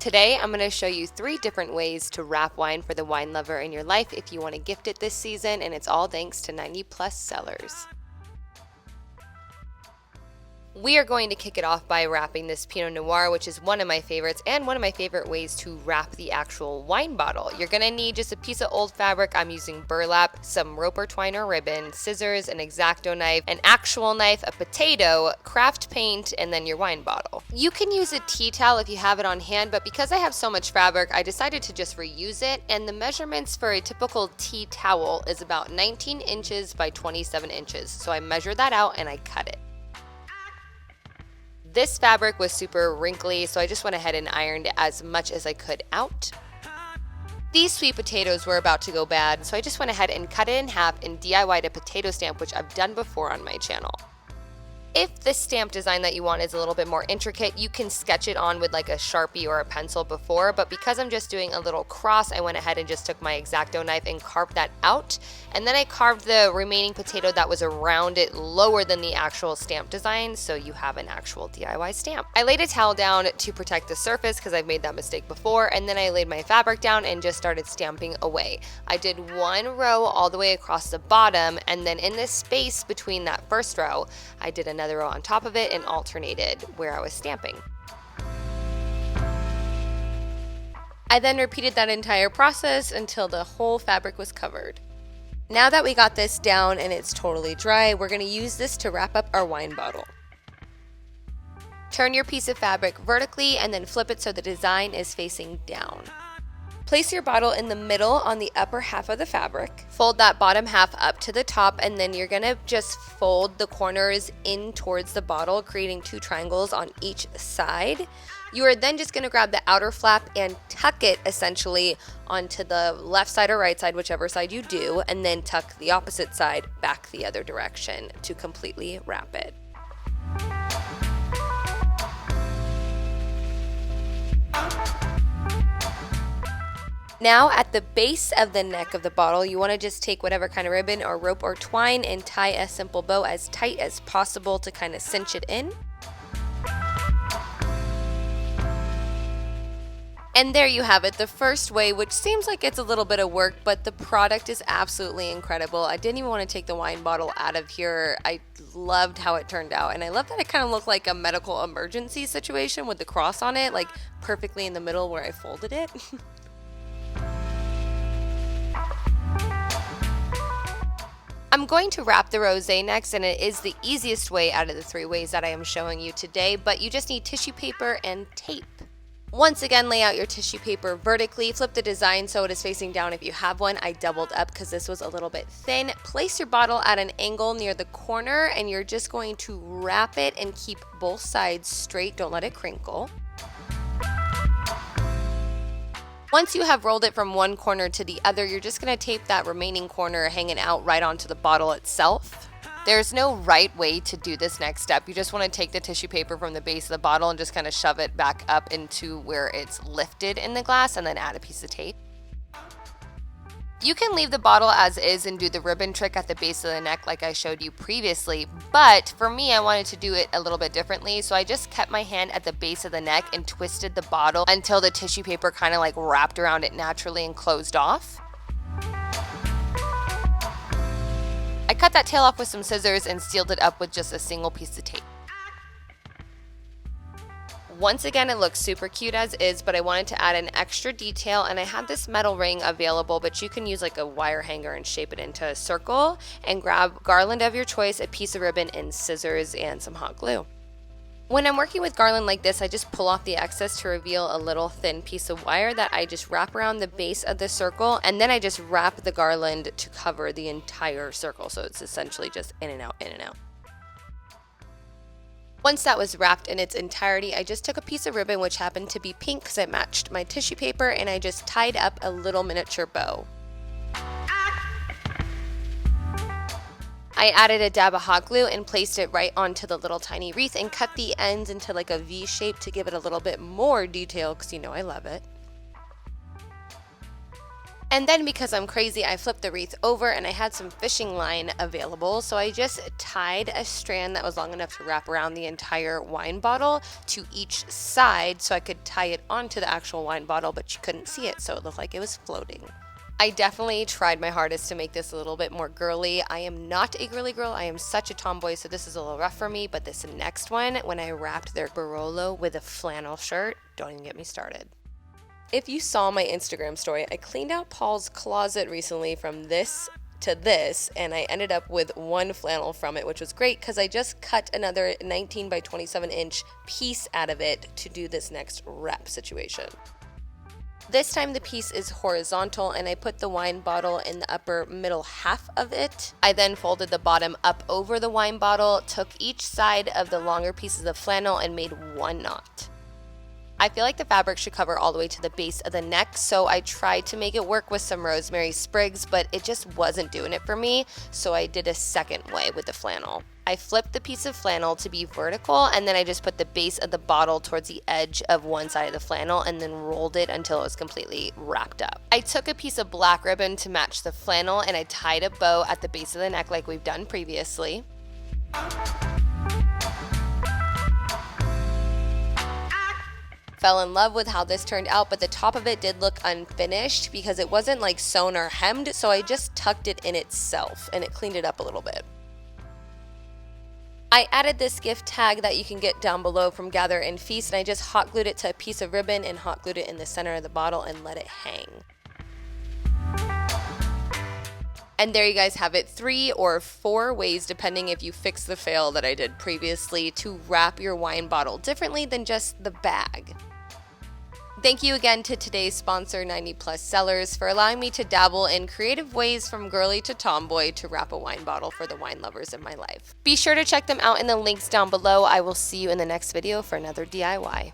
Today, I'm going to show you 3 different ways to wrap wine for the wine lover in your life if you want to gift it this season, and it's all thanks to 90 Plus Cellars. We are going to kick it off by wrapping this Pinot Noir, which is one of my favorites and one of my favorite ways to wrap the actual wine bottle. You're going to need just a piece of old fabric. I'm using burlap, some rope or twine or ribbon, scissors, an X-Acto knife, an actual knife, a potato, craft paint, and then your wine bottle. You can use a tea towel if you have it on hand, but because I have so much fabric, I decided to just reuse it, and the measurements for a typical tea towel is about 19 inches by 27 inches. So I measured that out and I cut it. This fabric was super wrinkly, so I just went ahead and ironed as much as I could out. These sweet potatoes were about to go bad, so I just went ahead and cut it in half and DIY'd a potato stamp, which I've done before on my channel. If the stamp design that you want is a little bit more intricate, you can sketch it on with like a Sharpie or a pencil before, but because I'm just doing a little cross, I went ahead and just took my X-Acto knife and carved that out, and then I carved the remaining potato that was around it lower than the actual stamp design, so you have an actual DIY stamp. I laid a towel down to protect the surface because I've made that mistake before, and then I laid my fabric down and just started stamping away. I did one row all the way across the bottom, and then in this space between that first row, I did another row on top of it and alternated where I was stamping. I then repeated that entire process until the whole fabric was covered. Now that we got this down and it's totally dry, we're going to use this to wrap up our wine bottle. Turn your piece of fabric vertically and then flip it so the design is facing down. Place your bottle in the middle on the upper half of the fabric. Fold that bottom half up to the top, and then you're gonna just fold the corners in towards the bottle, creating 2 triangles on each side. You are then just gonna grab the outer flap and tuck it essentially onto the left side or right side, whichever side you do, and then tuck the opposite side back the other direction to completely wrap it. Now at the base of the neck of the bottle, you want to just take whatever kind of ribbon or rope or twine and tie a simple bow as tight as possible to kind of cinch it in. And there you have it, the first way, which seems like it's a little bit of work, but the product is absolutely incredible. I didn't even want to take the wine bottle out of here. I loved how it turned out, and I love that it kind of looked like a medical emergency situation with the cross on it, like perfectly in the middle where I folded it. I'm going to wrap the rosé next, and it is the easiest way out of the 3 ways that I am showing you today, but you just need tissue paper and tape. Once again, lay out your tissue paper vertically, flip the design so it is facing down if you have one. I doubled up because this was a little bit thin. Place your bottle at an angle near the corner, and you're just going to wrap it and keep both sides straight. Don't let it crinkle. Once you have rolled it from one corner to the other, you're just going to tape that remaining corner hanging out right onto the bottle itself. There's no right way to do this next step. You just want to take the tissue paper from the base of the bottle and just kind of shove it back up into where it's lifted in the glass and then add a piece of tape. You can leave the bottle as is and do the ribbon trick at the base of the neck like I showed you previously, but for me I wanted to do it a little bit differently, so I just kept my hand at the base of the neck and twisted the bottle until the tissue paper kind of like wrapped around it naturally and closed off. I cut that tail off with some scissors and sealed it up with just a single piece of tape. Once again, it looks super cute as is, but I wanted to add an extra detail, and I had this metal ring available, but you can use like a wire hanger and shape it into a circle, and grab garland of your choice, a piece of ribbon, and scissors and some hot glue. When I'm working with garland like this, I just pull off the excess to reveal a little thin piece of wire that I just wrap around the base of the circle, and then I just wrap the garland to cover the entire circle, so it's essentially just in and out, in and out. Once that was wrapped in its entirety, I just took a piece of ribbon, which happened to be pink because it matched my tissue paper, and I just tied up a little miniature bow. I added a dab of hot glue and placed it right onto the little tiny wreath and cut the ends into like a V shape to give it a little bit more detail because you know I love it. And then because I'm crazy, I flipped the wreath over and I had some fishing line available. So I just tied a strand that was long enough to wrap around the entire wine bottle to each side so I could tie it onto the actual wine bottle, but you couldn't see it, so it looked like it was floating. I definitely tried my hardest to make this a little bit more girly. I am not a girly girl. I am such a tomboy, so this is a little rough for me. But this next one, when I wrapped their Barolo with a flannel shirt, don't even get me started. If you saw my Instagram story, I cleaned out Paul's closet recently from this to this, and I ended up with one flannel from it, which was great because I just cut another 19 by 27 inch piece out of it to do this next wrap situation. This time the piece is horizontal and I put the wine bottle in the upper middle half of it. I then folded the bottom up over the wine bottle, took each side of the longer pieces of flannel and made one knot. I feel like the fabric should cover all the way to the base of the neck, so I tried to make it work with some rosemary sprigs, but it just wasn't doing it for me, so I did a second way with the flannel. I flipped the piece of flannel to be vertical, and then I just put the base of the bottle towards the edge of one side of the flannel and then rolled it until it was completely wrapped up. I took a piece of black ribbon to match the flannel and I tied a bow at the base of the neck like we've done previously. Fell in love with how this turned out, but the top of it did look unfinished because it wasn't like sewn or hemmed, so I just tucked it in itself and it cleaned it up a little bit. I added this gift tag that you can get down below from Gather and Feast, and I just hot glued it to a piece of ribbon and hot glued it in the center of the bottle and let it hang. And there you guys have it, 3 or 4 ways, depending if you fix the fail that I did previously, to wrap your wine bottle differently than just the bag. Thank you again to today's sponsor, 90 Plus Cellars, for allowing me to dabble in creative ways from girly to tomboy to wrap a wine bottle for the wine lovers in my life. Be sure to check them out in the links down below. I will see you in the next video for another DIY.